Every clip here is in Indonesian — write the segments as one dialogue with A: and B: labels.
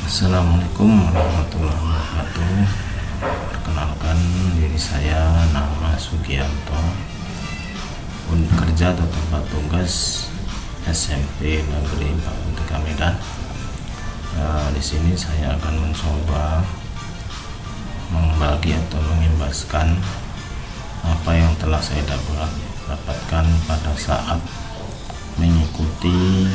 A: Assalamualaikum warahmatullahi wabarakatuh. Perkenalkan diri saya, nama Sugianto, kerja atau tempat tugas SMP Negeri 43 Medan. Di sini saya akan mencoba membagi atau mengimbaskan apa yang telah saya dapatkan pada saat mengikuti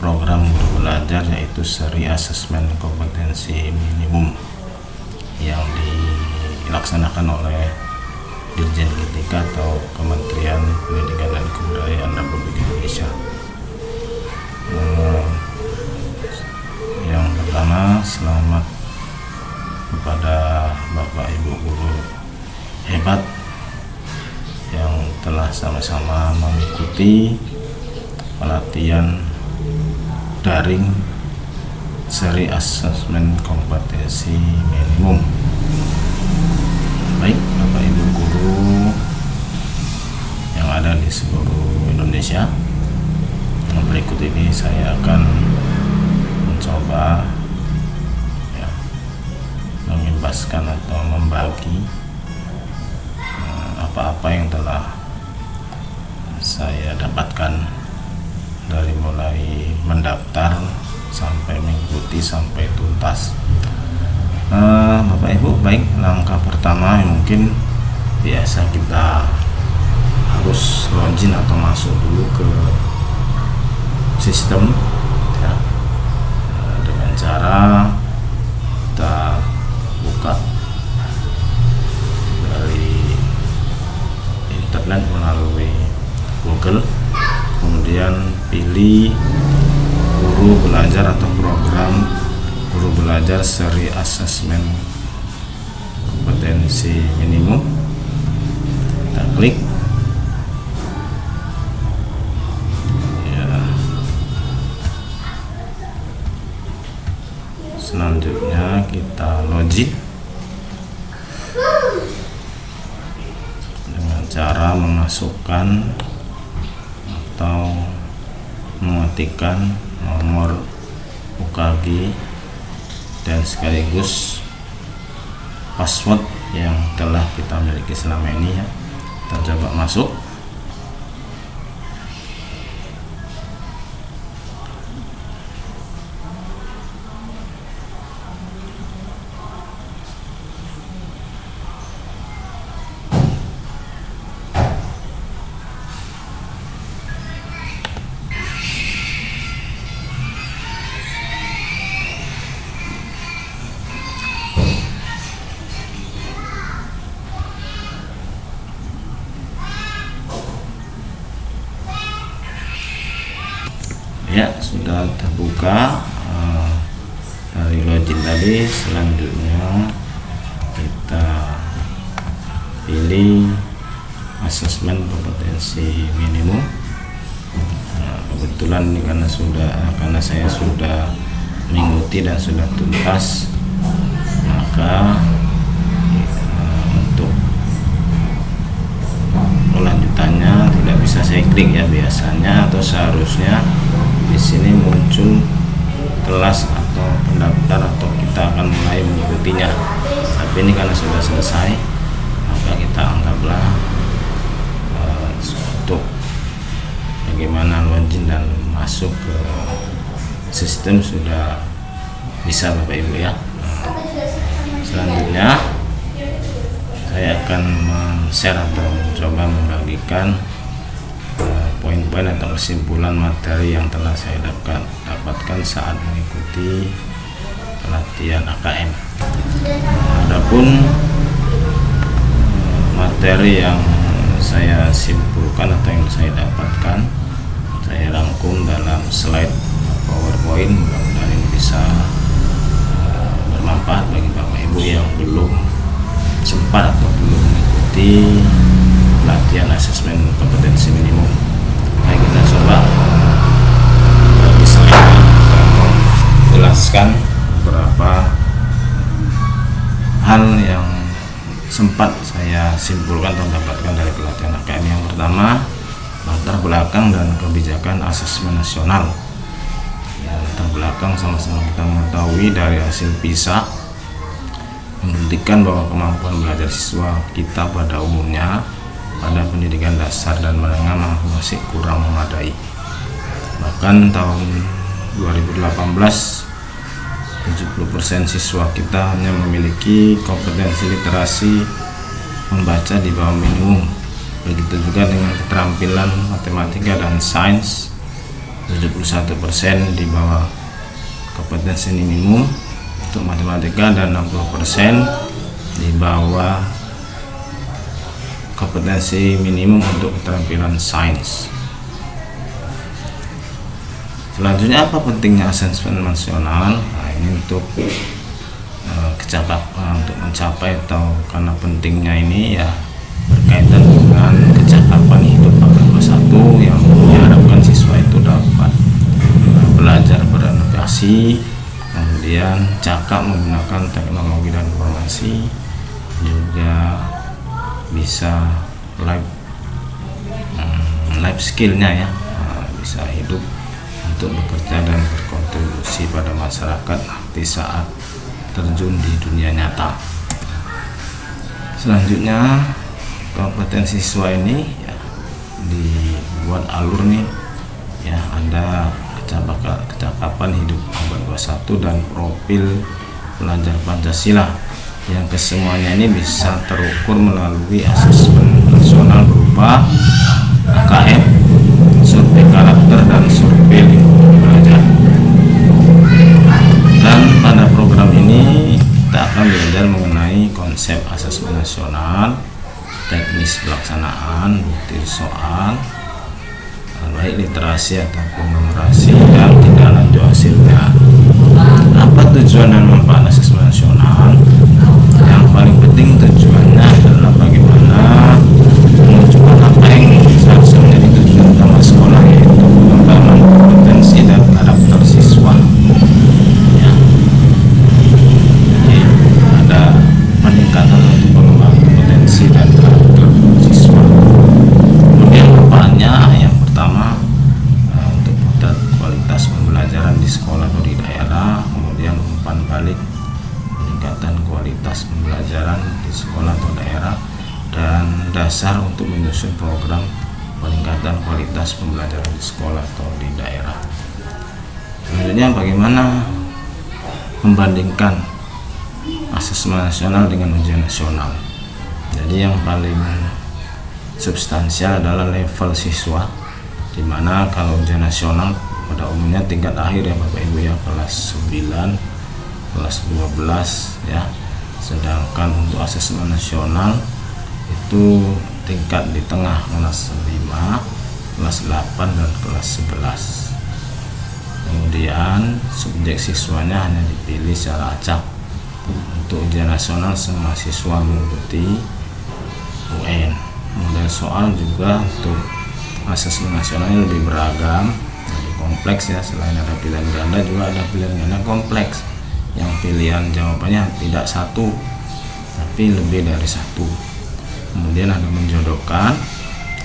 A: program guru belajar, yaitu seri asesmen kompetensi minimum yang dilaksanakan oleh Dirjen Ketika atau Kementerian Pendidikan dan Kebudayaan Republik Indonesia. Yang pertama, selamat kepada Bapak Ibu guru hebat yang telah sama-sama mengikuti pelatihan daring seri asesmen kompetensi minimum. Baik Bapak Ibu guru yang ada di seluruh Indonesia, yang berikut ini saya akan mencoba mengimbaskan atau membagi apa-apa yang telah saya dapatkan dari mulai mendaftar sampai mengikuti sampai tuntas. Bapak Ibu, baik, langkah pertama mungkin biasa kita harus login atau masuk dulu ke sistem ya, dengan cara kita buka dari internet melalui Google, kemudian pilih guru belajar atau program guru belajar seri asesmen kompetensi minimum. Kita klik ya. Selanjutnya kita login dengan cara memasukkan atau mengetikkan nomor UKG dan sekaligus password yang telah kita miliki selama ini ya. Kita coba masuk. Ya, sudah terbuka dari login tadi. Selanjutnya kita pilih asesmen kompetensi minimum. Kebetulan ini karena saya sudah mengikuti dan sudah tuntas, maka untuk kelanjutannya tidak bisa saya klik ya, biasanya atau seharusnya di sini muncul kelas atau pendaftar atau kita akan mulai mengikutinya. Tapi ini karena sudah selesai, maka kita anggaplah untuk bagaimana login dan masuk ke sistem sudah bisa Bapak Ibu ya. Selanjutnya saya akan men-share atau mencoba membagikan poin-poin atau kesimpulan materi yang telah saya dapatkan saat mengikuti pelatihan AKM. Adapun materi yang saya simpulkan atau yang saya dapatkan, saya rangkum dalam slide PowerPoint. Mudah-mudahan ini bisa bermanfaat bagi Bapak Ibu yang belum sempat atau belum mengikuti pelatihan asesmen kompetensi minimum. Nah, kita coba bagi slide jelaskan beberapa hal yang sempat saya simpulkan atau dapatkan dari pelatihan AKM. Yang pertama, latar belakang dan kebijakan asesmen nasional. Yang belakang sama-sama kita mengetahui dari hasil PISA membuktikan bahwa kemampuan belajar siswa kita pada umumnya pada pendidikan dasar dan menengah masih kurang memadai. Bahkan tahun 2018 70% siswa kita hanya memiliki kompetensi literasi membaca di bawah minimum. Begitu juga dengan keterampilan matematika dan sains, 71% di bawah kompetensi minimum untuk matematika dan 60% di bawah kompetensi minimum untuk keterampilan sains. Selanjutnya, apa pentingnya asesmen nasional? Nah, ini untuk untuk mencapai atau karena pentingnya ini ya berkaitan dengan kecakapan hidup abad 21 yang diharapkan siswa itu dapat belajar berinovasi, kemudian cakap menggunakan teknologi dan informasi, juga bisa life skillnya ya, bisa hidup untuk bekerja dan berkontribusi pada masyarakat nanti saat terjun di dunia nyata. Selanjutnya, kompetensi siswa ini ya dibuat alur nih ya, ada kecakapan hidup abad 21 dan profil pelajar Pancasila yang kesemuanya ini bisa terukur melalui asesmen nasional berupa AKM, survei karakter dan survei lingkungan belajar. Dan pada program ini kita akan belajar mengenai konsep asesmen nasional, teknis pelaksanaan, bukti soal, baik literasi ataupun numerasi, dan tindak lanjut hasilnya. Apa tujuan dan manfaat asesmen nasional? Yang paling penting tujuannya adalah bagaimana menunjukkan apa yang seharusnya menjadi tujuan utama sekolah, yaitu pengembangan kompetensi dan karakter siswa. Ya. Jadi ada peningkatan untuk pengembangan kompetensi dan karakter siswa. Kemudian manfaatnya yang pertama untuk kualitas pembelajaran di sekolah atau di daerah, kemudian umpan balik peningkatan kualitas pembelajaran di sekolah atau daerah, dan dasar untuk menyusun program peningkatan kualitas pembelajaran di sekolah atau di daerah. Selanjutnya, bagaimana membandingkan asesmen nasional dengan ujian nasional. Jadi yang paling substansial adalah level siswa, dimana kalau ujian nasional pada umumnya tingkat akhir ya Bapak Ibu ya, kelas 9, kelas 12 ya. Sedangkan untuk asesmen nasional itu tingkat di tengah, kelas 5, kelas 8 dan kelas 11. Kemudian subjek siswanya hanya dipilih secara acak. Untuk ujian nasional semua siswa mengikuti UN. Model soal juga untuk asesmen nasional lebih beragam, lebih kompleks ya. Selain ada pilihan ganda, juga ada pilihan ganda kompleks yang pilihan jawabannya tidak satu tapi lebih dari satu. Kemudian ada menjodohkan,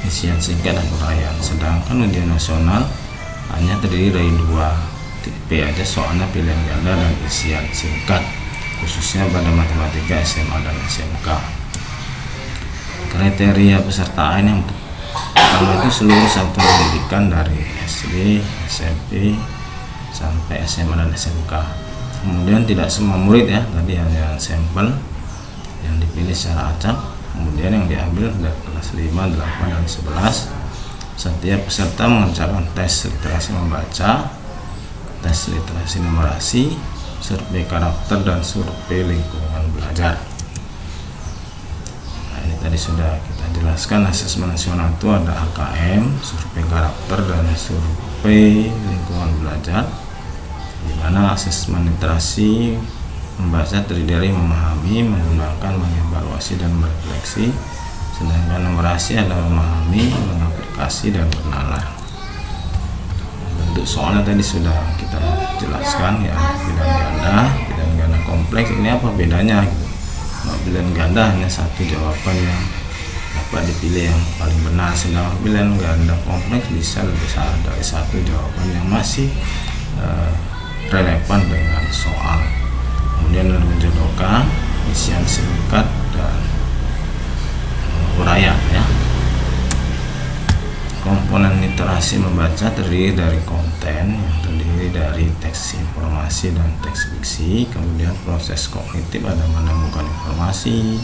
A: isian singkat dan uraian. Sedangkan ujian nasional hanya terdiri dari 2 tipe aja, soalnya pilihan ganda dan isian singkat, khususnya pada matematika SMA dan SMK. Kriteria pesertaan yang pertama itu seluruh satuan pendidikan dari SD, SMP sampai SMA dan SMK. Kemudian tidak semua murid ya, tadi hanya sampel yang dipilih secara acak. Kemudian yang diambil dari kelas 5, 8 dan 11. Setiap peserta mengerjakan tes literasi membaca, tes literasi numerasi, survei karakter dan survei lingkungan belajar. Nah, ini tadi sudah kita jelaskan. Asesmen nasional itu ada AKM, survei karakter dan survei lingkungan belajar, di mana asesmen literasi membaca terdiri dari memahami, menggunakan, mengevaluasi dan merefleksi. Sedangkan numerasi adalah memahami, mengaplikasi dan bernalar. Bentuk soalnya tadi sudah kita jelaskan ya, pilihan ganda kompleks. Ini apa bedanya gitu? Nah, pilihan ganda hanya satu jawaban yang dapat dipilih yang paling benar, sedangkan pilihan ganda kompleks bisa lebih dari satu jawaban yang masih relevan dengan soal. Kemudian ada menjodohkan, isian singkat dan uraian ya. Komponen literasi membaca terdiri dari konten yang terdiri dari teks informasi dan teks fiksi. Kemudian proses kognitif ada menemukan informasi,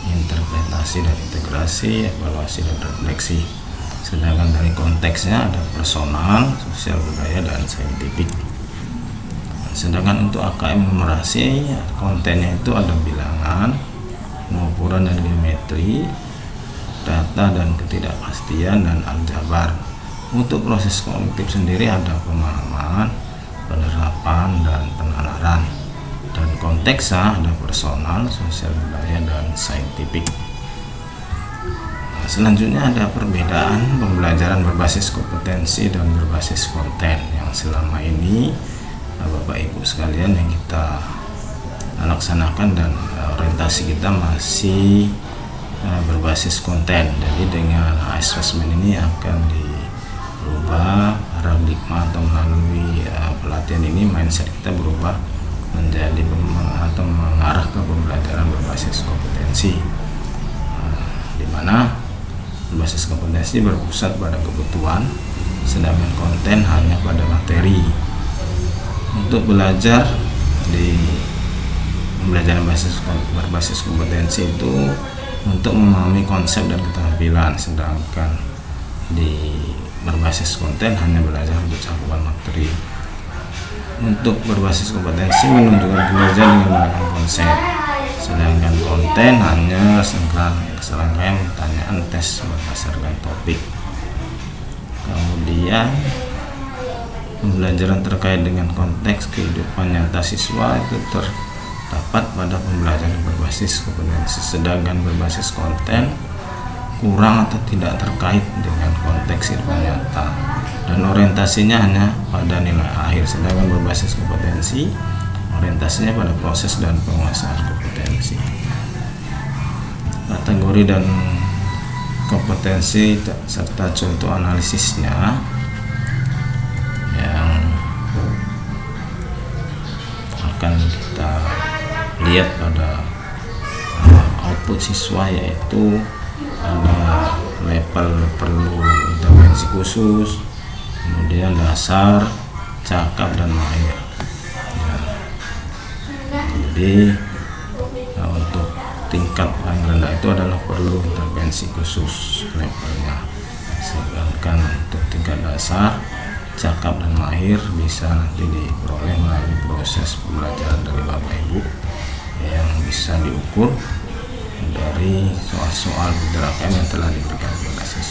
A: interpretasi dan integrasi, evaluasi dan refleksi. Sedangkan dari konteksnya ada personal, sosial, budaya, dan saintifik. Sedangkan untuk AKM numerasi, kontennya itu ada bilangan, pengukuran dan geometri, data dan ketidakpastian, dan aljabar. Untuk proses kognitif sendiri ada pemahaman, penerapan, dan penalaran. Dan konteksnya ada personal, sosial, budaya, dan saintifik. Selanjutnya ada perbedaan pembelajaran berbasis kompetensi dan berbasis konten yang selama ini Bapak Ibu sekalian yang kita laksanakan, dan orientasi kita masih berbasis konten. Jadi dengan assessment ini akan dirubah paradigma, atau melalui pelatihan ini mindset kita berubah menjadi atau mengarah ke pembelajaran berbasis kompetensi, di mana berbasis kompetensi berpusat pada kebutuhan, sedangkan konten hanya pada materi. Untuk belajar di pembelajaran berbasis kompetensi itu untuk memahami konsep dan keterampilan, sedangkan di berbasis konten hanya belajar untuk cakupan materi. Untuk berbasis kompetensi menunjukkan kinerja dengan menggunakan konsep, sedangkan konten hanya serangkaian pertanyaan tes berdasarkan topik. Kemudian pembelajaran terkait dengan konteks kehidupan nyata siswa itu terdapat pada pembelajaran berbasis kompetensi, sedangkan berbasis konten kurang atau tidak terkait dengan konteks kehidupan nyata dan orientasinya hanya pada nilai akhir, sedangkan berbasis kompetensi orientasinya pada proses dan penguasaan kompetensi. Kategori dan kompetensi serta contoh analisisnya yang akan kita lihat pada output siswa, yaitu ada level perlu intervensi khusus, kemudian dasar, cakap, dan mahir ya. Jadi untuk tingkat paling rendah itu adalah perlu intervensi khusus levelnya, sedangkan untuk tingkat dasar, cakap, dan mahir bisa nanti diperoleh melalui proses pembelajaran dari Bapak Ibu yang bisa diukur dari soal-soal AKM yang telah diberikan kepada siswa.